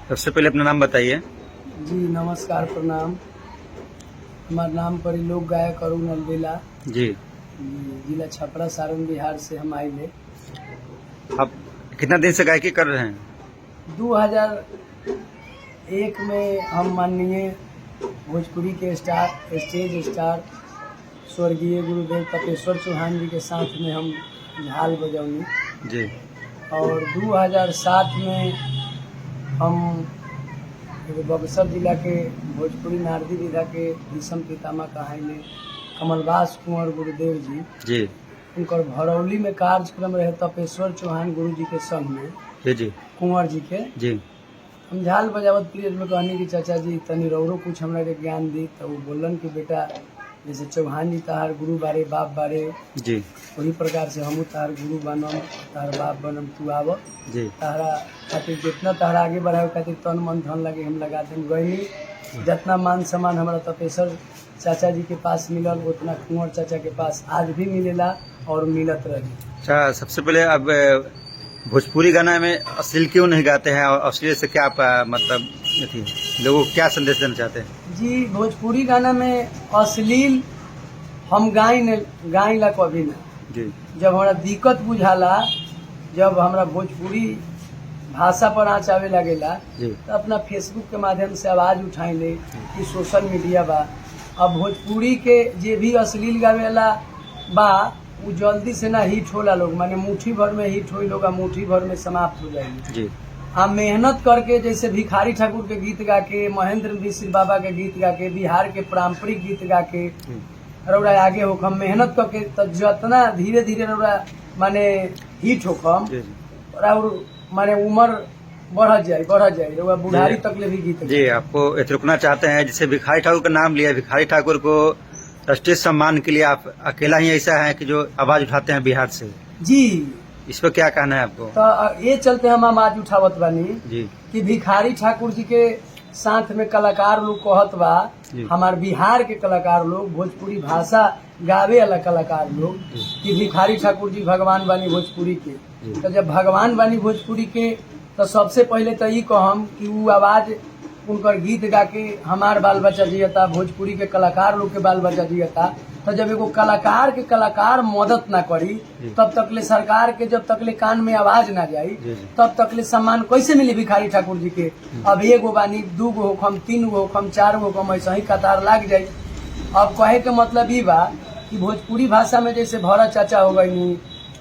सबसे पहले अपना नाम बताइए। जी नमस्कार, प्रणाम। हमारा नाम परिलोक गायक अरुण अलबेला, जी। जिला छपरा, सारण, बिहार से हम आइले। आप कितना दिन से गायकी कर रहे हैं? 2001 में हम माननीय भोजपुरी के स्टेज स्टार स्वर्गीय गुरुदेव तपेश्वर चौहान जी के साथ में हम झाल बजौनी जी। और 2007 में हम बक्सर जिला के भोजपुरी नारदी विधा के भीषम पितामह कहाइले कमलवास कुंवर गुरुदेव जी। उनकर भरौली में कार्यक्रम रहे तपेश्वर चौहान गुरु जी के संग में जी कुंवर जी के। जी। हम झाल बजावत पीरियड में कहनी कि चाचा जी तनी रौरो कुछ हमरा के ज्ञान दी, तो वो बोलन कि बेटा जैसे चौहान जी तहार गुरु बारे बाप बारे जी, वही प्रकार से हमू तहार गुरु बनम तहार बाप बनम, तू आव जी। तहरा खातिर जितना तहरा आगे बढ़ावे खातिर तन मन धन लगे हम लगा दें गईनी। जितना मान सम्मान हमारा तपेश्वर चाचा जी के पास मिलल उतना कुंवर चाचा के पास आज भी मिलेला और मिलत रही। अच्छा, सबसे पहले अब भोजपुरी गाना में अश्लील क्यों नहीं गाते हैं और अश्लील से क्या मतलब लोगों को क्या संदेश देना चाहते हैं? जी भोजपुरी गाना में अश्लील हम गाइला कभी ना। जी। जब हमारा दिक्कत बुझाला, जब हमरा भोजपुरी भाषा पर आँच आवे लगेला तो अपना फेसबुक के माध्यम से आवाज उठाइले कि सोशल मीडिया बा। अब भोजपुरी के जे भी अश्लील गावेला बा वो जल्दी से ना हिट होला, लोग माने मुट्ठी भर में हिट होई लोग मुट्ठी भर में समाप्त हो जाएगी। जी। हम मेहनत करके जैसे भिखारी ठाकुर के गीत गा के, महेंद्र मिश्र बाबा के गीत गा के, बिहार के पारंपरिक गीत गा के रौरा आगे हो हम मेहनत करके तो जितना धीरे धीरे रौरा माने हिट हो कम और माने उम्र बढ़ जाए रौरा बुढ़ारी तक ले भी गीत। जी, आपको रुकना चाहते हैं जैसे भिखारी ठाकुर का नाम लिया, भिखारी ठाकुर को राष्ट्रीय सम्मान के लिए आप अकेला ही ऐसा है कि जो आवाज उठाते हैं बिहार से। जी, इस पर क्या कहना है आपको? तो ये चलते हम आवाज उठावत बानी जी कि भिखारी ठाकुर जी के साथ में कलाकार लोग कहत बा, हमार बिहार के कलाकार लोग, भोजपुरी भाषा गावे वाला कलाकार लोग कि भिखारी ठाकुर जी भगवान बानी भोजपुरी के। तो जब भगवान बानी भोजपुरी के तो सबसे पहले तो ये कहम कि वो आवाज उनकर गीत गा के हमार बाल बच्चा जियता, भोजपुरी के कलाकार लोग के बाल बच्चा जियता। तो जब एगो कलाकार के कलाकार मदद ना करी तब तक ले सरकार के जब तक ले कान में आवाज ना जाई तब तक ले सम्मान कैसे मिली भिखारी ठाकुर जी के? अब एगो बानी, 2 गो होखम, 3 गो होखम, 4 गो होखम, ऐसा ही कतार लाग जाई। अब कहे के मतलब ये बा कि भोजपुरी भाषा में जैसे भरत चाचा हो गई,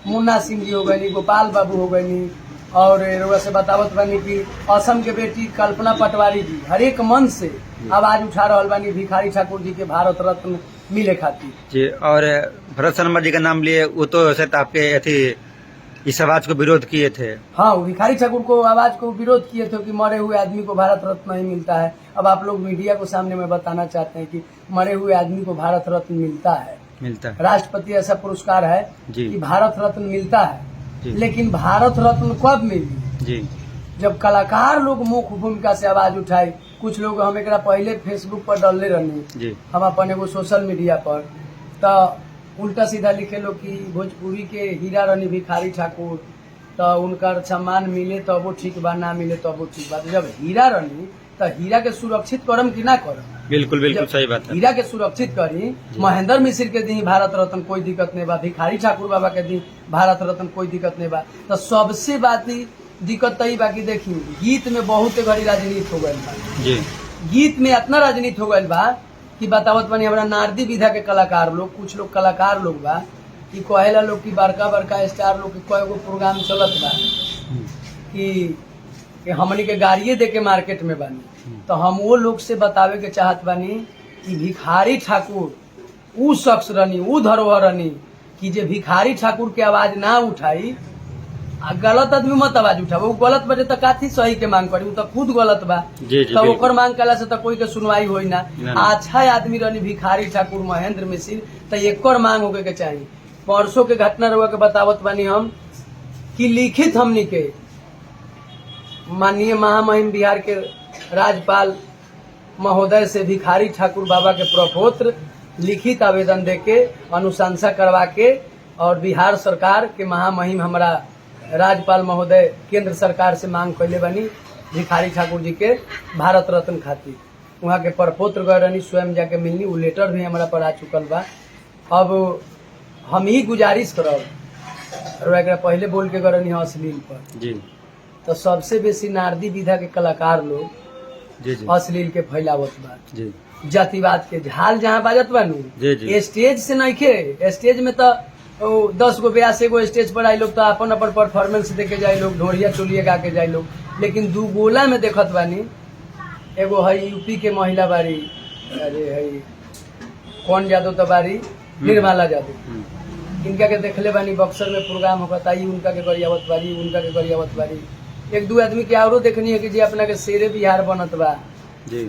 मुन्ना सिंह जी हो गई, गोपाल बाबू हो गई और रउआ से बतावत बानी कि असम के बेटी कल्पना पटवारी जी हर एक मन से आवाज उठा रहा बानी भिखारी ठाकुर जी के भारत रत्न मिले खातिर। जी, और भरत शर्मा जी का नाम लिए, वो तो शायद आपके इस आवाज को विरोध किए थे। हाँ, वो भिखारी ठाकुर को आवाज को विरोध किए थे कि मरे हुए आदमी को भारत रत्न नहीं मिलता है। अब आप लोग मीडिया को सामने में बताना चाहते हैं कि मरे हुए आदमी को भारत रत्न मिलता है। राष्ट्रपति ऐसा पुरस्कार है कि भारत रत्न मिलता है, लेकिन भारत रत्न कब मिली? जी, जब कलाकार लोग मुख्य भूमिका से आवाज उठाए। कुछ लोग हम एक पहले फेसबुक पर डालले रहनी, हम अपन एगो सोशल मीडिया पर, तो उल्टा सीधा लिखे लोग कि भोजपुरी के हीरा रानी भिखारी ठाकुर, तो उनका सम्मान मिले तो वो ठीक बा, ना मिले तो वो ठीक बा। जब हीरा रानी तो हीरा के सुरक्षित करम कि ना करम? बिल्कुल बिल्कुल सही बात है। हीरा के सुरक्षित करी, महेंद्र मिश्र के दी भारत रत्न कोई दिक्कत नहीं बा, भिखारी ठाकुर बाबा के दी भारत रत्न कोई दिक्कत नहीं बा। तो सबसे बाती दिक्कत तई बाकी देखी गीत में बहुत घड़ी राजनीति हो गई बा। जी, गीत में इतना राजनीति हो गई बा कि बतावत बनी हमरा नारदी विधा के कलाकार लोग, कुछ लोग कलाकार लोग बा कि कहेला लोग की बड़का बड़का स्टार लोग के कएगो प्रोग्राम चलत बा कि हमनी के गाड़िए दे के मार्केट में बानी। तो हम वो लोग से बतावे के चाहत बानी कि भिखारी ठाकुर उ शख्स रहनी, उ धरोहर रहनी कि जे भिखारी ठाकुर के आवाज ना उठाई, गलत आदमी मत आवाज उठावे। वो गलत बजे तो काथी सही के मांग करी, वो तो खुद गलत बा। तो ओकर मांग कला से तो कोई के सुनवाई होई ना। अच्छा आदमी रहनी भिखारी ठाकुर, महेंद्र मिश्र, तो एकर मांग होके के चाहिए। परसों के घटना रहुआ के बतावत बानी हम कि लिखित हमनी के माननीय महामहिम बिहार के राज्यपाल महोदय से भिखारी ठाकुर बाबा के प्रपत्र लिखित आवेदन देके अनुशंसा करवा के और बिहार सरकार के महामहिम हमारा राज्यपाल महोदय केंद्र सरकार से मांग कैले बनी भिखारी ठाकुर जी के भारत रत्न खातिर। वहाँ के परपोत्र गए रहनी, स्वयं जाके मिलनी, वो लेटर भी हमारा पर आ चुकल बा। अब हम ही गुजारिश करब, और एकरा पहले बोल के गए रहनी अश्लील पर जी, तो सबसे बेसी नारदी विधा के कलाकार लोग जी जी अश्लील के फैलावत बा, जी जातिवाद के झाल जहाँ बाजत बा नु, जी जी स्टेज से नइखे। स्टेज में तो 10 गो 82 गो स्टेज पर आई लोग तो अपन अपन परफॉर्मेंस देके जाए लोग, ढोरिया चोलिया गा के जाए लोग, लेकिन दू गोला में देखत बानी एगो है यूपी के महिला बारी, अरे है कौन यादव तो बारी, निर्मला यादव, इनका के देखले बानी बक्सर में प्रोग्राम होता, उनका के गरियावत बारी, उनका के गरियावत बारी। एक दो आदमी के औरो देखनी है कि जी अपना के शेरे बिहार बनत बा जी।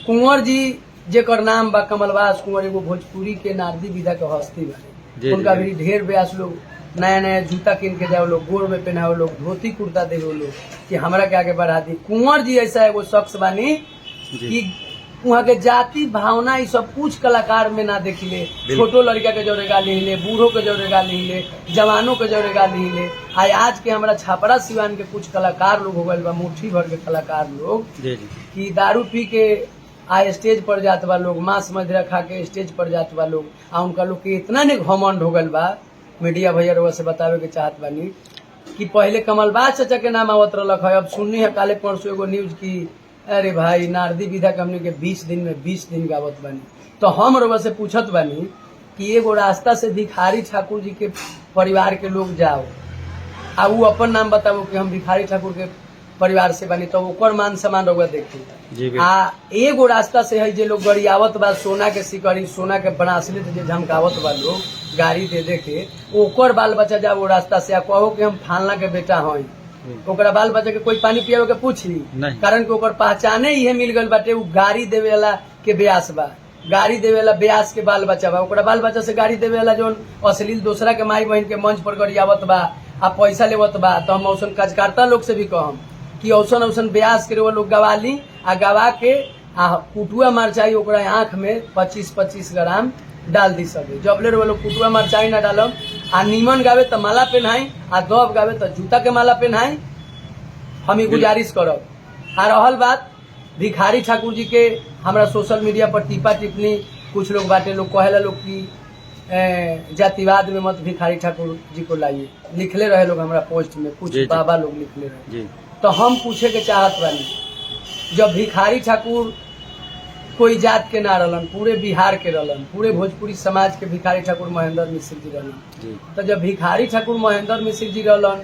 कुंवर जी जेकर नाम बा कमलवास कुंवर, एगो भोजपुरी के नारदी विधा के हस्ती बारे। उनका भी ढेर ब्यास लोग नया नया जूता किन के जाओ लोग, गोड़ में पहनाओ लोग, धोती कुर्ता देवो लोग कि हमरा के आगे बढ़ा दी। कुंवर जी ऐसा एगो शख्स बानी कि वहाँ के जाति भावना ये सब कुछ कलाकार में ना देखिले। छोटो लड़का के जोरे गा लिहिले, बूढ़ों के जोरे गा लिहिले, जवानों के जोरे गा लिहिले। आज के हमारा छापरा सिवान के कुछ कलाकार लोग हो गए बा, मुट्ठी भर के कलाकार लोग कि दारू पी के स्टेज पर जात बा लोग, मांस मदिरा खा के स्टेज पर जात बा लोग, उनका लोग के इतना ने घमंड हो गल बा। मीडिया भैया रोज से बतावे के चाहत बानी कि पहले कमलबाज चाचा के नाम आवत रहा है, अब सुननी है काले परसों एगो न्यूज की अरे भाई नारदी विधा के हमने के 20 दिन में 20 दिन गावत बानी। तो हम रोज से पूछत बानी कि एगो रास्ता से भिखारी ठाकुर जी के परिवार के लोग जाओ आ वो अपन नाम बताओ कि हम भिखारी ठाकुर के परिवार से बनी, तो ओकर मान सम्मान रउआ देखी। आ एगो रास्ता से है जे लोग गरियावत बा, सोना के सिकड़ी, सोना के ब्रासलेट जे झमकावत बा लोग गाड़ी दे दे के, ओकर बाल बच्चा जाओ वो रास्ता से आ कहो कि हम फालना के बेटा हई, ओकरा बाल बच्चा के कोई पानी पियावे के पूछी, कारण कि ओकर पहचाने इहे मिल गल बाटे, उ गाड़ी देवे वाला के ब्यास बा, गाड़ी देवे वाला ब्यास के बाल बच्चा बा, ओकरा बाल बच्चा से गाड़ी देवे वाला जो अश्लील दूसरा के माई बहन के मंच पर गरियावत बा आ पैसा लेवत बा। तो हम औसन कार्यकर्ता लोग से भी कहम कि औसन औसन ब्यास के वो लोग गवा ली आ गवा के आ कुटुआ मरचाई ओकरा आँख में 25-25 ग्राम डाल दी सके। जब ले वो लोग कुटुआ मरचाई ना डालम आ नीमन गावे तो माला पहनाई आ दब गावे तो जूता के माला पहनाई। हम ही गुजारिश करब। आ रहल बात भिखारी ठाकुर जी के, हमरा सोशल मीडिया पर टीपा टिप्पणी कुछ लोग बाटे, लोग कहेला लोग की जातिवाद में मत भिखारी ठाकुर जी को लाइए, लिखले रहे लोग हमरा पोस्ट में, कुछ बाबा लोग लिखले रहे। तो हम पूछे के चाहत बानी, जब भिखारी ठाकुर कोई जात के ना रहलन, पूरे बिहार के रहलन, पूरे भोजपुरी समाज के भिखारी ठाकुर महेंद्र मिश्र जी रहलन, तो जब भिखारी ठाकुर महेंद्र मिश्र जी रहलन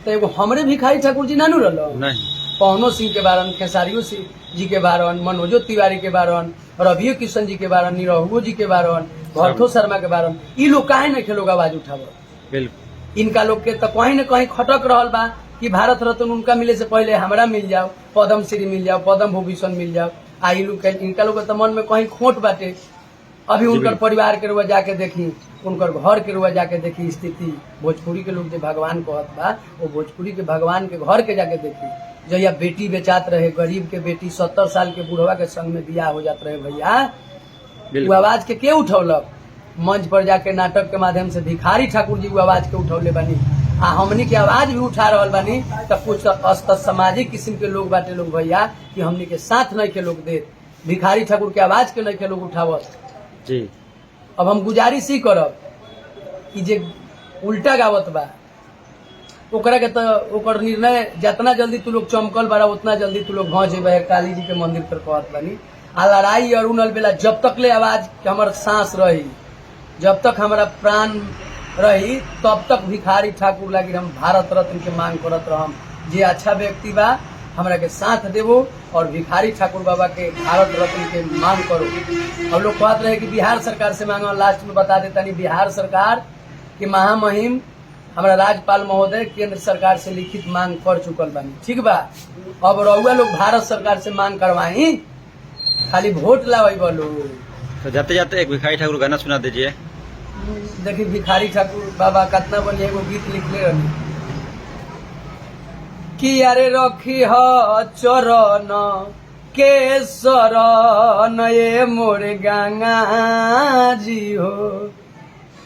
तो एगो हमरे भिखारी ठाकुर जी नानू रहलन, पवनो सिंह के बारन, खेसारियो सिंह जी के बारन, मनोजो तिवारी के बारन, रवियो किशन जी के बारन, निरहुओ जी के बारन, भरतो शर्मा के बारन, ई लोग काहे नहीं लोग आवाज उठावत। इनका लोग के तो कहीं न कहीं खटक रहल बा कि भारत रत्न उनका मिले से पहले हमरा मिल जाओ, पद्म श्री मिल जाओ, पद्म भूषण मिल जाओ। आ इनका लोग तो मन में कहीं खोट बाटे। अभी उनकर परिवार के रुआ जाके देखी, उनकर घर के रुआ जाके देखी स्थिति, भोजपुरी के लोग जो भगवान कहत बा वो भोजपुरी के भगवान के घर के जाके देखी। जहिया बेटी बेचात रहे, गरीब के बेटी 70 साल के बुढ़वा के संग में बियाह हो जात रहे भैया, वो आवाज के के उठौलक? मंच पर जाके नाटक के माध्यम से भिखारी ठाकुर जी वो आवाज के उठौले बानी। आ हमनी के आवाज भी उठा रहल बानी तो कुछ सामाजिक किस्म के लोग बाटे लोग भैया कि हमनी के साथ नहीं के लोग दे, भिखारी ठाकुर के आवाज के नहीं के लोग उठावत जी। अब हम गुजारिश ही करब कि जे उल्टा गावत बा ओकरा के तो ओकर निर्णय जितना जल्दी तू लोग चमकल बारा उतना जल्दी तू लोग भौज जेबे काली जी के मंदिर पर कहत बानी। आ लड़ाई और उनल बेला जब तक ले आवाज हमार सांस रही, जब तक हमारा प्राण रही, तब तक भिखारी ठाकुर लागी हम भारत रत्न के मांग करत रहम। जे अच्छा व्यक्ति बा हमरा के साथ देवो और भिखारी ठाकुर बाबा के भारत रत्न के मांग करो। और लोग कहते रहे कि बिहार सरकार से मांगो, लास्ट में बता देता नहीं, बिहार सरकार के महामहिम हमारा राज्यपाल महोदय केंद्र सरकार से लिखित मांग कर चुकल बानी, ठीक बा। अब रउआ लोग भारत सरकार से मांग करवाई, खाली वोट लावाई बोलो। तो जाते जाते एक भिखारी ठाकुर गाना सुना दीजिए। देखिए भिखारी ठाकुर बाबा कितना बढ़िया एगो गीत लिखले रही कि अरे रखी ह चरण के शरण ये मोरे गंगा जी हो,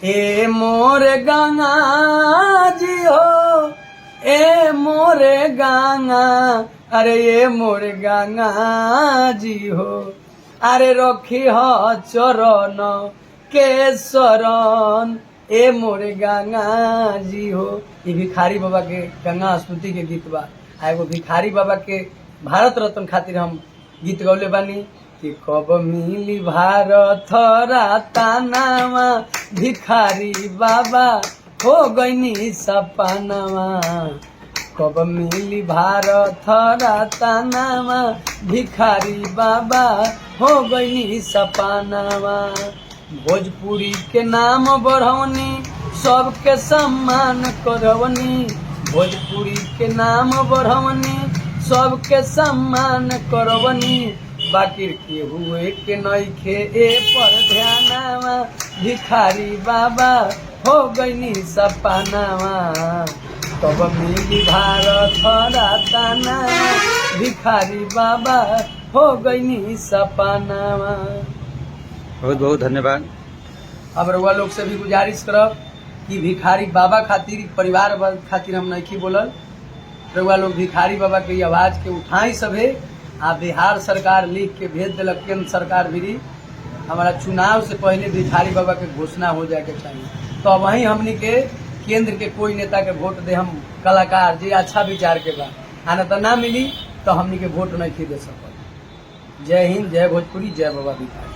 ए मोरे गंगा जी हो, ए मोरे गंगा, अरे ये मोरे गंगा जी हो, अरे रखी हो चरण के शरण, ए मोरे गंगा जी हो। ये भिखारी बाबा के गंगा स्तुति के गीत बा। एगो भिखारी बाबा के भारत रत्न खातिर हम गीत गौले बानी कि कब मिली भारत रत्नवा, भिखारी बाबा हो गईनी सपनावा, कब मिली भारत रत्नवा, भिखारी बाबा हो गईनी सपनावा। भोजपुरी के नाम बढ़वनी, सबके सम्मान करवनी, भोजपुरी के नाम बढ़वनी, सबके सम्मान करवनी, बाकी के हुए के नइखे ए पर ध्यानवा, भिखारी बाबा हो गईनी सपनावा, तब मिली भारत रत्नवा, भिखारी बाबा हो गईनी सपनावा। बहुत बहुत धन्यवाद। अब रउआ लोग से भी गुजारिश करब कि भिखारी बाबा खातिर, परिवार खातिर हम नहीं बोलल, रउआ लोग भिखारी बाबा के आवाज के उठाई सभे। आ बिहार सरकार लिख के भेज दिलक केंद्र सरकार भी, हमारा चुनाव से पहले भिखारी बाबा के घोषणा हो जाए के चाहिए। तो वहीं हमनी के केंद्र के कोई नेता के वोट दे, हम कलाकार जी अच्छा विचार के बा, आना तो ना मिली तो हमनी के वोट नहीं दे सकल। जय हिंद, जय भोजपुरी, जय बाबा भिखारी।